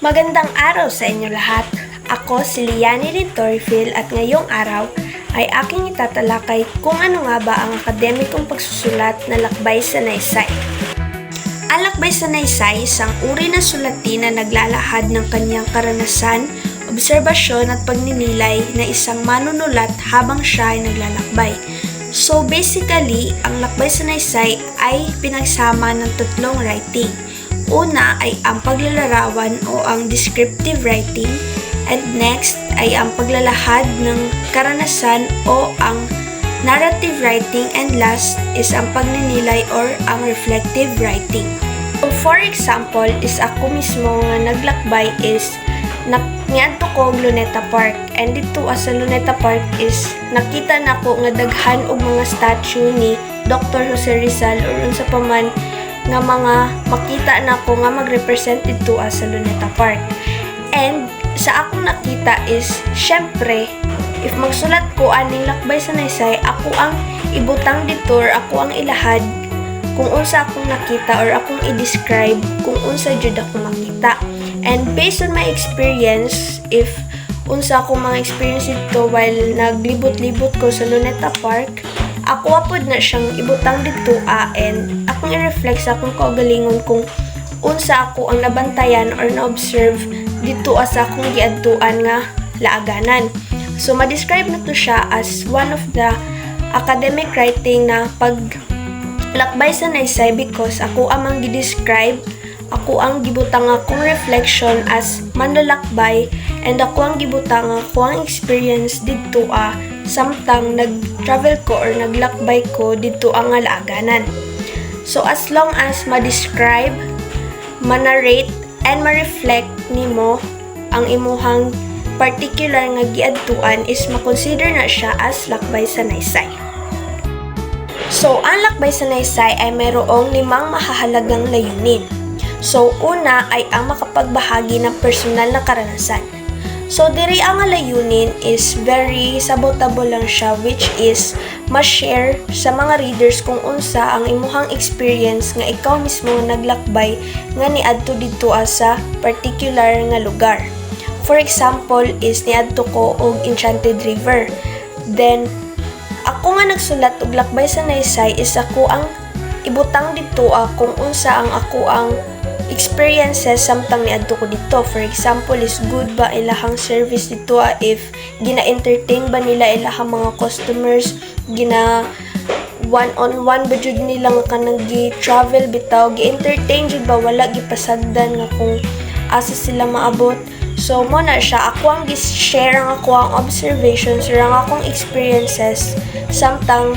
Magandang araw sa inyo lahat. Ako si Liani Rintorfil at ngayong araw ay aking itatalakay kung ano nga ba ang akademikong pagsusulat na lakbay sa naysay. Ang lakbay sa naysay, isang uri ng sulatin na naglalahad ng kanyang karanasan, obserbasyon at pagninilay na isang manunulat habang siya ay naglalakbay. So basically, ang lakbay sa naysay ay pinagsama ng tatlong writing. Una ay ang paglalarawan o ang descriptive writing, and next ay ang paglalahad ng karanasan o ang narrative writing, and last is ang pagninilay or ang reflective writing. So for example, is ako mismo nga naglakbay is niadto ko og Luneta Park, and dito sa Luneta Park is nakita nako nga daghan og mga statue ni Dr. Jose Rizal or unsa pa man nga mga makita nako nga mag-represent dito sa Luneta Park. And sa akong nakita is syempre if magsulat ko aning lakbay sa naysay, ako ang ibutang dito or ako ang ilahad kung unsa akong nakita or akong i-describe kung unsa jud ako makita. And based on my experience, if unsa akong mga experience dito while naglibot-libot ko sa Luneta Park, ako apod na siyang ibutang dito and akong i-reflect sa akong kaugalingon kung unsa ako ang nabantayan or na-observe dito sa akong giadtuan nga laaganan. So ma-describe na to siya as one of the academic writing na paglakbay sa naysay because ako amang gi-describe, ako ang gibutang akong reflection as manlalakbay, and ako ang gibutang ako ang experience dito samtang nag-travel ko or naglakbay ko dito ang laaganan. So as long as ma-describe, ma-narrate, and ma-reflect nimo ang imuhang particular nga giadtuan is makonsider na siya as lakbay sa naysay. So ang lakbay sa naysay ay mayroong 5 mahahalagang layunin. So una ay ang makapagbahagi ng personal na karanasan. So diri ang layunin is very sabotable lang siya, which is ma-share sa mga readers kung unsa ang imuhang experience nga ikaw mismo naglakbay nga niadto dito sa particular nga lugar. For example is niadto ko og Enchanted River. Then ako nga nagsulat og lakbay sa naysay is ako ang ibutang dito kung unsa ang ako ang experiences samtang niadto ko dito. For example is good ba ilahang service dito if gina-entertain ba nila ilahang mga customers, gina one-on-one ba jud nila nga kanang gi-travel bitaw, gi-entertain jud ba, wala gipasagdan nga kung asa sila maabot. So mo na siya, ako ang gi-share ang ako ang observations or ang akong experiences samtang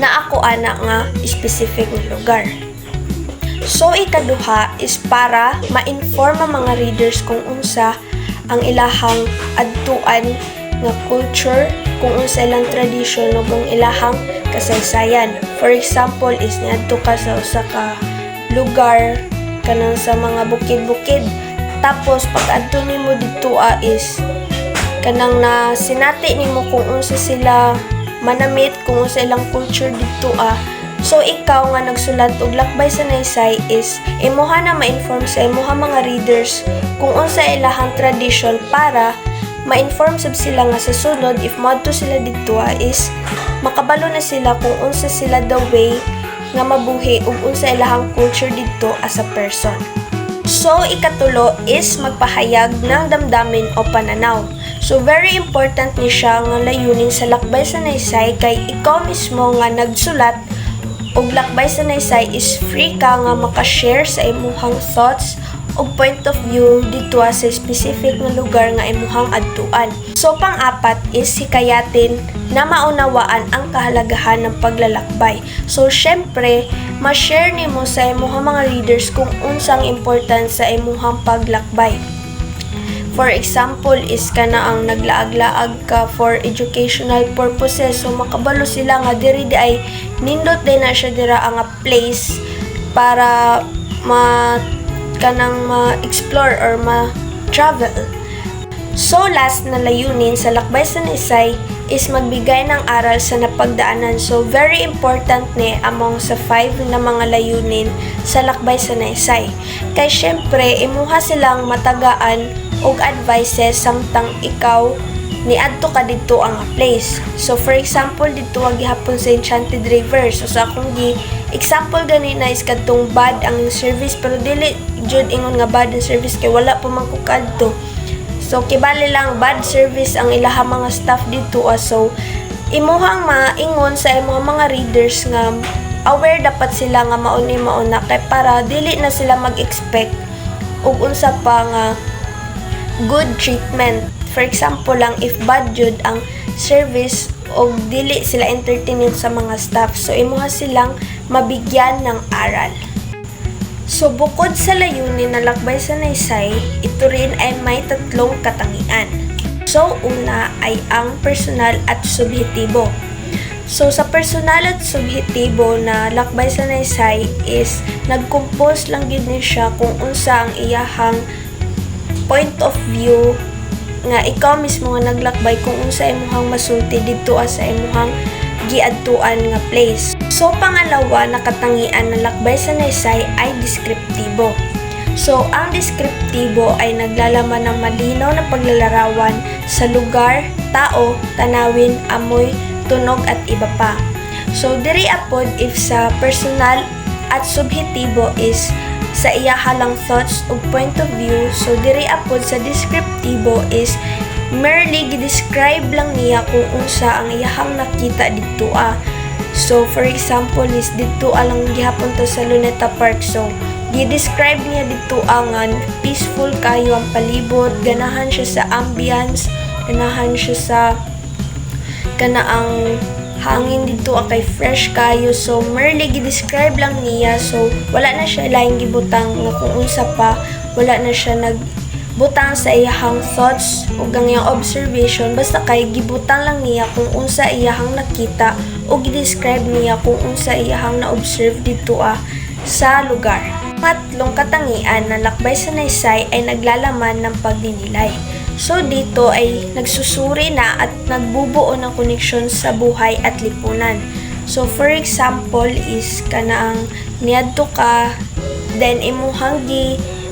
na ako ana nga specific nga lugar. So ikaduha is para ma-inform ang mga readers kung unsa ang ilahang adtuan nga culture, kung unsa ilang tradisyon o kung ilahang kasaysayan. For example is niadto ka sa usa ka lugar kanang sa mga bukid-bukid, tapos pag adto nimo dito is kanang na sinati nimo kung unsa sila manamit, kung unsa ilang culture dito So ikaw nga nagsulat og lakbay sa naysay is imuha na ma-inform sa imuha mga readers kung unsa ilahang tradition para ma-inform sab sila nga sa sunod if madto sila dito is makabalo na sila kung unsa sila the way nga mabuhi ug unsa ilahang culture dito as a person. So ikatulo is magpahayag ng damdamin o pananaw. So very important ni siya nga layunin sa lakbay sa naysay kay ikaw mismo nga nagsulat og lakbay sa naysay is free ka nga maka-share sa imuhang thoughts og point of view dito sa specific nga lugar nga imuhang adtuan. So pang-apat is hikayatin na maunawaan ang kahalagahan ng paglalakbay. So syempre, ma-share nimo sa imuhang mga readers kung unsang important sa imuhang paglakbay. For example is kana ang naglaag-laag ka for educational purposes, so makabalo sila nga diri di ay nindot din na siya dira ang place para kanang ma-explore or ma-travel. So last na layunin sa lakbay sa naysay is magbigay ng aral sa napagdaanan. So very important ni among sa 5 na mga layunin sa lakbay sa naysay. Kay syempre imuha silang matagaan og advices samtang ikaw niadto ka didto ang place. So for example didto gihapon sa Enchanted River. So sa akong example ganina is kadtong bad ang service pero dili jud ingon nga bad ang service kay wala pa man ko kadto. So kibali lang bad service ang ilahang mga staff dito. So imuhang maingon sa imong mga readers nga aware dapat sila nga mauna kay para dili na sila mag-expect og unsa pa nga good treatment. For example lang if bad jud ang service og dili sila entertained sa mga staff, so imuha silang mabigyan ng aral. So bukod sa layunin na lakbay sa naysay, ito rin ay may 3 katangian. So una ay ang personal at subjektibo. So sa personal at subjektibo na lakbay sa naysay is nagcompose lang gid ni siya kung unsa ang iyahang point of view nga ikaw mismo nga naglakbay kung unsa imong masulti didto sa imong giadtuan nga place. So pangalawa na katangian ng lakbay sa naysay ay deskriptibo. So ang deskriptibo ay naglalaman ng malinaw na paglalarawan sa lugar, tao, tanawin, amoy, tunog at iba pa. So diri apod if sa personal at subjektibo is sa iyahalang thoughts o point of view, so diri apod sa deskriptibo is merely gi-describe lang niya kung unsa ang iyahang nakita didto. So for example is didto lang gihapon to sa Luneta Park. So gi-describe niya didto ang peaceful kayo ang palibot, ganahan siya sa ambience, ganahan siya sa kanaang hangin dito kay fresh kayo. So merely gi-describe lang niya, so wala na siya laing gibutang nga kung unsa pa, wala na siya nagbutang sa iyahang thoughts o ganyang observation, basta kay gibutang lang niya kung unsa iyahang nakita o gi-describe niya kung unsa iyahang na-observe dito sa lugar. Patlong katangian na lakbay sa naysay ay naglalaman ng pagdinilay. So dito ay nagsusuri na at nagbubuo ng koneksyon sa buhay at lipunan. So for example is kanaang niadto ka, then imuhang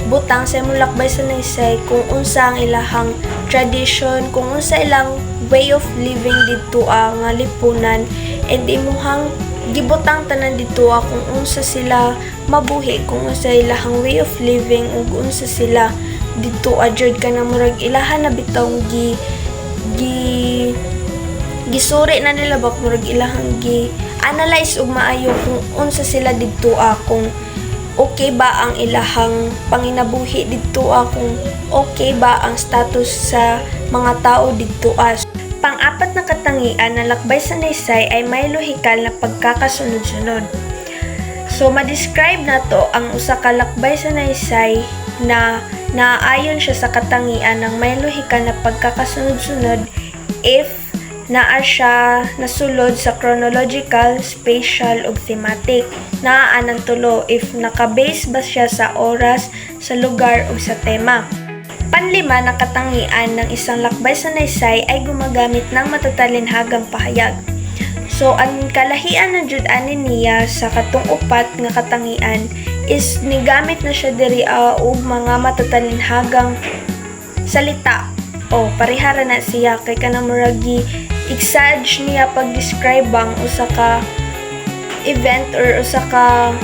butang sa imong lakbay sa naysay kung unsa ang ilahang tradition, kung unsa ilang way of living dito nga lipunan, and imuhang gibutang tanan dito kung unsa sila mabuhi, kung unsa ilahang way of living ug unsa sila dito adjud ka na murag ilahan na bitong gisuri na nila ba murag ilahang analyze ug maayo kung unsa sila dito kung okay ba ang ilahang panginabuhi dito kung okay ba ang status sa mga tao dito Pang-apat na katangian na lakbay sa naysay ay may lohikal na pagkakasunod-sunod. So ma-describe nato ang usa ka lakbay sa naysay na naayon siya sa katangian ng may lohikal na pagkakasunod-sunod if naa siya nasulod sa chronological, spatial ug thematic. Naaan ang tulo if naka-base ba siya sa oras, sa lugar ug sa tema. Panlima na katangian ng isang lakbay sa naysay ay gumagamit ng matatalinhagang pahayag. So ang kalahian ng jud ani niya sa katong upat nga katangian is nigamit na siya diri og mga matatalinhagang salita. Parihara na siya kay kanang muragi exage niya pag-describe ang usa ka event or usa ka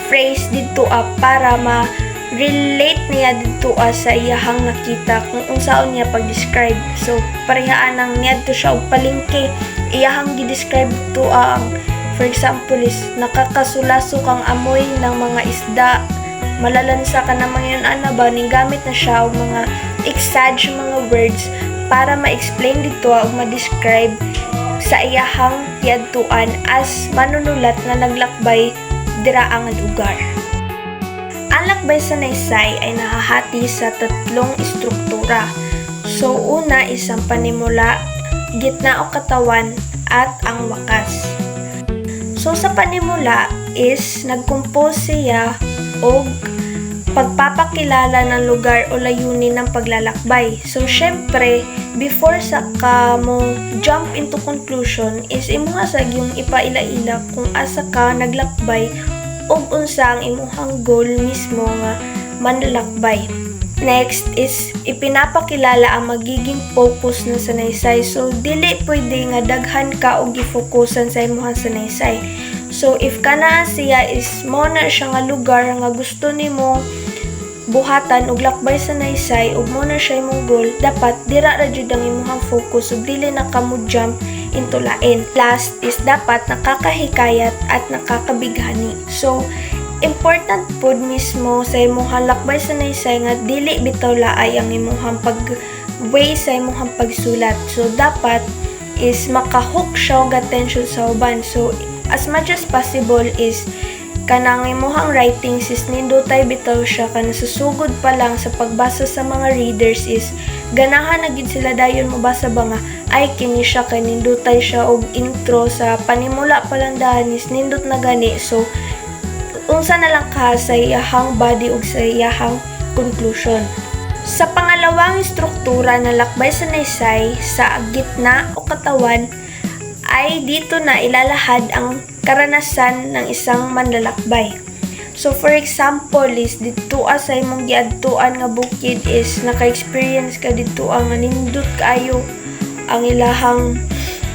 phrase dito para relate niya dito sa iyahang nakita kung unsaon niya pag-describe. So parihaan nang niadto siya og palengke, iyahang gi-describe dito for example is nakakasulasok ang amoy ng mga isda, malalansa ka na mga ba, gamit na siya og mga exage mga words para ma-explain dito o ma-describe sa iyahang tiadtuan as manunulat na naglakbay dira ang lugar. Ang lakbay sa naysay ay nahahati sa 3 istruktura. So una isang panimula, gitna o katawan at ang wakas. So sa panimula is nagcompose siya og pagpapakilala ng lugar o layunin ng paglalakbay. So, syempre, before sa ka mo jump into conclusion is imuhasag yung ipaila-ila kung asa ka naglakbay o unsa ang imuhang goal mismo nga manlalakbay. Next is ipinapakilala ang magiging focus ng sanaysay. So, dili pwede nga daghan ka o gifokusan sa imuhang sanaysay. So, if kana siya is mo na siya nga lugar nga gusto nimo buhatan og lakbay sa naysay ug mo na siya imong goal, dapat dira ra jud ang imuhang focus ug dili na ka mo jump into lain. Last is dapat nakakahikayat at nakakabighani. So, important pod mismo sa imuhang lakbay sa naysay nga dili bitaw laay ang imuhang pag-way sa imuhang pagsulat. So, dapat is makahook siya og attention sa uban. So, as much as possible is kanang imuhang writings is nindutay bitaw siya kana susugod pa lang sa pagbasa sa mga readers is ganahan na gid sila dayon mobasa ba nga ay kini siya kay nindutay siya og intro sa panimula pa lang dahan is nindot na gani. So, unsa na lang ka sa iyahang body ug sa iyahang conclusion. Sa pangalawang struktura na lakbay sa naysay sa gitna o katawan ay dito na ilalahad ang karanasan ng isang manlalakbay. So, for example, is dito sa imong giadtuan nga bukid is naka-experience ka dito ang nindot kaayo ang ilahang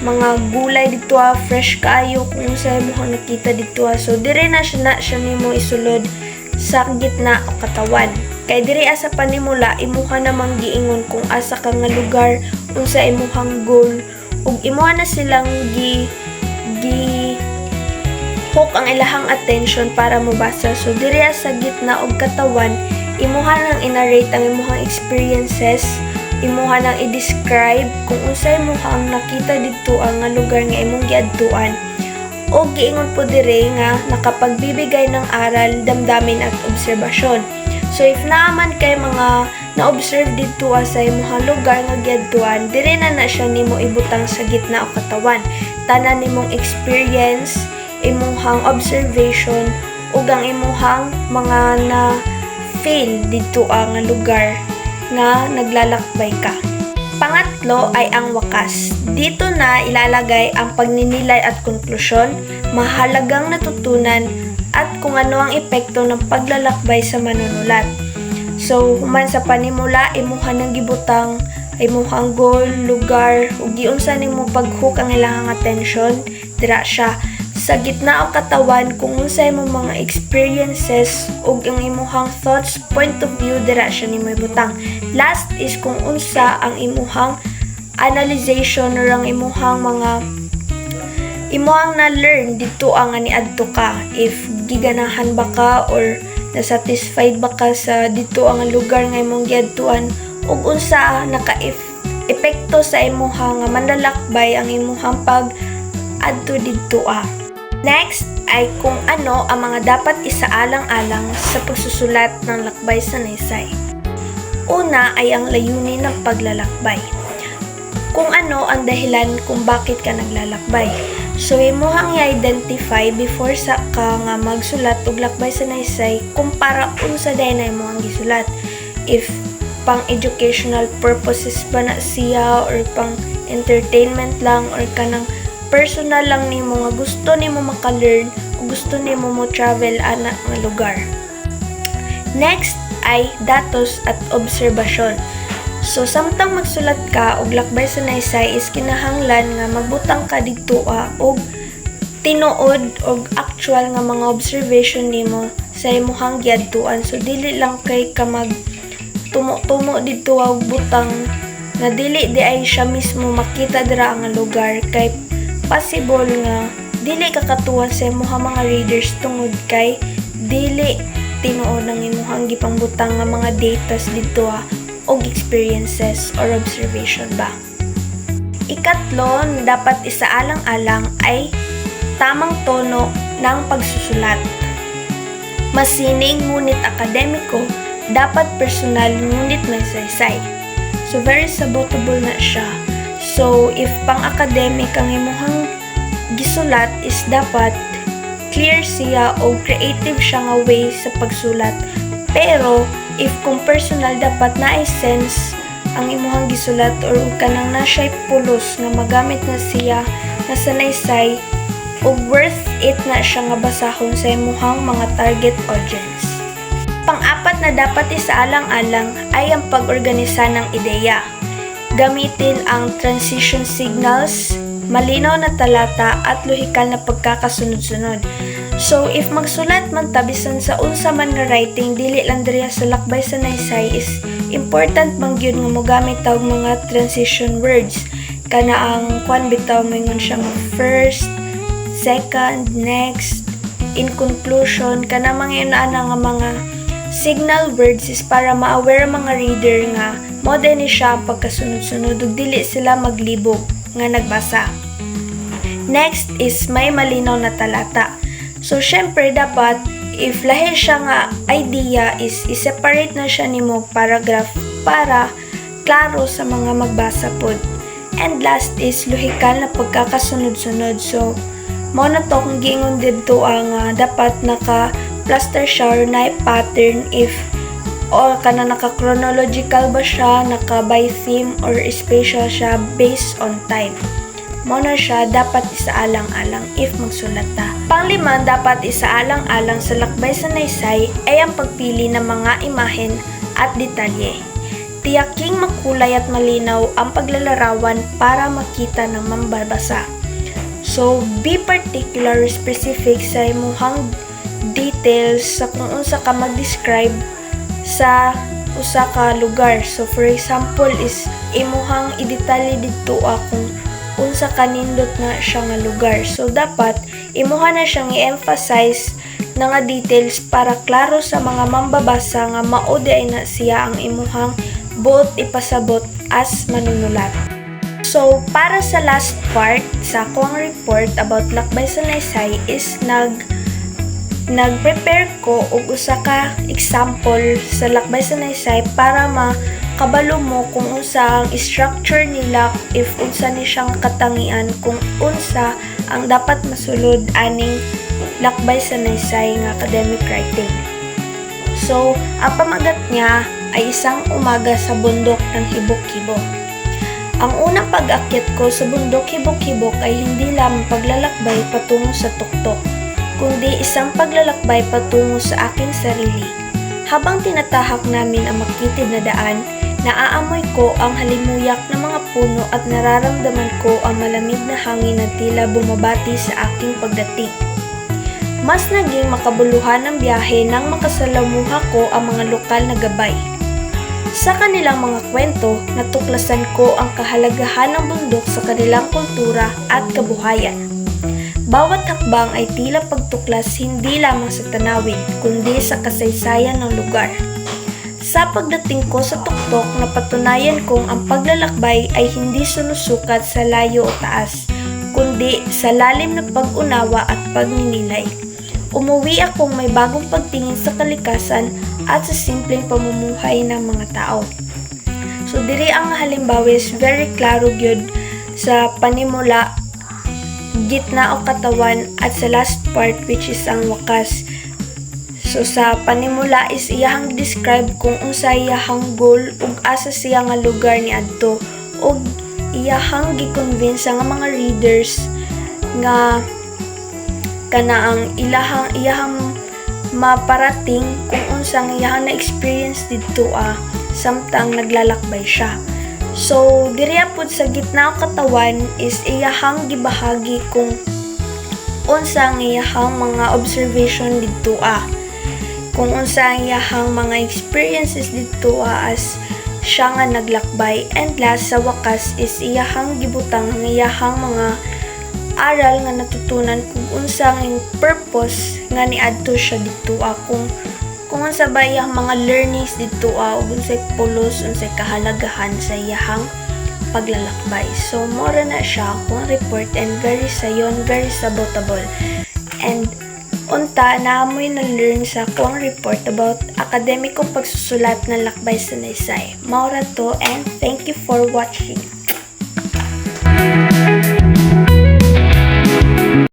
mga gulay dito fresh kaayo kung sa imong nakita dito. So, dire na siya nimo isulod sa gitna o katawan. Kay dire asa panimula imuha namang giingon kung asa ka nga lugar unsa imuhang goal ug imuha na silang gi hook ang ilahang attention para mobasa. So, diri sa gitna og katawan, imuha nang inarate ang imuhang experiences, imuha nang i-describe kung unsay imuhang nakita dito ang lugar nga imong giadtuan. O giingon po diri nga nakapagbibigay ng aral, damdamin at obserbasyon. So, if naaman kay mga na-observe dito sa imuhang lugar nga giadtuan, dire na siya nimo ibutang sa gitna o katawan. Tanan nimong experience, imuhang observation ug ang imuhang mga na-feel dito ang lugar nga naglalakbay ka. Pangatlo ay ang wakas. Dito na ilalagay ang pagninilay at konklusyon, mahalagang natutunan at kung ano ang epekto ng paglalakbay sa manunulat. So, human sa panimula, imuha ng gibutang imuhang goal, lugar ug giunsa nimo pag-hook ang ilahang attention, dira siya. Sa gitna o katawan kung unsa imong mga experiences ug ang imuhang thoughts, point of view, dira siya nimo ibutang. Last is kung unsa ang imuhang analyzation or ang imuhang mga imuhang na-learn dito ang niadto ka. If giganahan ba ka or nasatisfied ba ka sa dito ang lugar nga imong giadtuan ug unsa naka-epekto sa imuhang manlalakbay ang imuhang pag-adto dito. Next ay kung ano ang mga dapat isaalang-alang sa pagsusulat ng lakbay sa naysay. Una ay ang layunin ng paglalakbay. Kung ano ang dahilan kung bakit ka naglalakbay. So, imuhang i-identify before sa ka nga magsulat og lakbay sa naysay kung para unsa dayon na imuhang gisulat. If pang educational purposes ba na siya or pang entertainment lang or kanang personal lang nimo nga gusto nimo maka-learn o gusto nimo mo travel ana nga lugar. Next ay datos at obserbasyon. So, samtang magsulat ka og lakbay sa naysay is kinahanglan nga magbutang ka dito og tinuod og actual nga mga observation nimo sa imong giadtuan. So, dili lang kay ka mag tumo dito og butang na dili di ay siya mismo makita dira ang lugar kay possible nga dili kakatuwan sa imong mga readers tungod kay dili tinuod ang imong gipangbutang nga mga datas dito og experiences or observation ba. Ikatlo, dapat isaalang-alang ay tamang tono ng pagsusulat. Masining ngunit akademiko, dapat personal ngunit may saysay. So, very sabotable na siya. So, if pang-academic ang imuhang gisulat is dapat clear siya o creative siya nga way sa pagsulat Pero if kung personal dapat na sense ang imuhang gisulat or kanang na siya'y pulos nga magamit na siya na sanaysay ug worth it na siya nga basahon sa imuhang mga target audience. Pang-apat na dapat isaalang-alang ay ang pag-organisa ng ideya. Gamitin ang transition signals, malinaw na talata at lohikal na pagkakasunod-sunod. So if magsulat man tabisan sa unsa man nga writing dili lang diriya sa lakbay sa naysay is important man gyud nga mogamit tawag mga transition words kana ang kwan bitaw mingon siya nga first, second, next, in conclusion kana mga ana nga mga signal words is para ma-aware mga reader nga mo din siya ang pagkasunod-sunod ug dili sila maglibog nga nagbasa. Next is may malinaw na talata. So, syempre, dapat, if lahi siya nga idea is i-separate na siya nimo paragraph para klaro sa mga magbasa pod. And last is lohikal na pagkakasunod-sunod. So, mo na to kung gingon dito ang dapat naka-plaster siya or na pattern if o kana naka-chronological ba siya, naka-by theme or spatial siya based on time. Mo na siya dapat isaalang-alang if magsulat ta. Panglima, dapat isaalang-alang sa lakbay sa naysay ay ang pagpili ng mga imahen at detalye. Tiyaking makulay at malinaw ang paglalarawan para makita ng mambabasa. So, be particular specific sa imuhang details sa kung unsa ka mag-describe sa usa ka lugar. So, for example is imuhang i-detalye dito kung unsa kanindot na siya nga lugar. So, dapat imuha na siyang i-emphasize na nga details para klaro sa mga mambabasa nga maudi ay na siya ang imuhang buot ipasabot as manunulat. So, para sa last part sa akong report about lakbay sa naysay is nag-prepare ko og usa ka example sa lakbay sa naysay para kabalo mo kung unsa ang structure nila if unsa ni siyang katangian kung unsa ang dapat masulod aning lakbay sa naysay nga academic writing. So, ang pamagat niya ay isang umaga sa bundok ng Hibok-Hibok. Ang unang pag-akyat ko sa bundok Hibok-Hibok ay hindi lamang paglalakbay patungo sa tuktok, kundi isang paglalakbay patungo sa aking sarili. Habang tinatahak namin ang makitid na daan, naaamoy ko ang halimuyak ng mga puno at nararamdaman ko ang malamig na hangin na tila bumabati sa aking pagdating. Mas naging makabuluhan ang biyahe nang makasalamuha ko ang mga lokal na gabay. Sa kanilang mga kwento, natuklasan ko ang kahalagahan ng bundok sa kanilang kultura at kabuhayan. Bawat hakbang ay tila pagtuklas hindi lamang sa tanawin, kundi sa kasaysayan ng lugar. Sa pagdating ko sa tuktok, napatunayan kong ang paglalakbay ay hindi sinusukat sa layo o taas, kundi sa lalim na pag-unawa at pagninilay. Umuwi akong may bagong pagtingin sa kalikasan at sa simpleng pamumuhay ng mga tao. So, diri ang halimbawa is very klaro gyud sa panimula, gitna o katawan at sa last part which is ang wakas. So, sa panimula is iyahang describe kung unsa iyahang goal ug asa siya nga lugar ni adto ug iyahang gi-convince nga mga readers nga kana ang iyahang maparating kung unsang iyahang na-experience dito samtang naglalakbay siya. So, diriya pud sa gitna o katawan is iyahang gibahagi kung unsang iyahang mga observation dito kung unsa ang iyahang mga experiences dito as siya nga naglakbay, and last sa wakas is iyahang gibutang ang iyahang mga aral nga natutunan kung unsa ang purpose nga niadto siya dito kung unsa ba iyang mga learnings dito ug unsay pulos, unsay kahalagahan sa iyahang paglalakbay. So mora na siya akong report and very sayon, very sabotable. And unta naamoy na learn sa akong report about akademikong pagsusulat ng lakbay sa naysay. Maura to, and thank you for watching.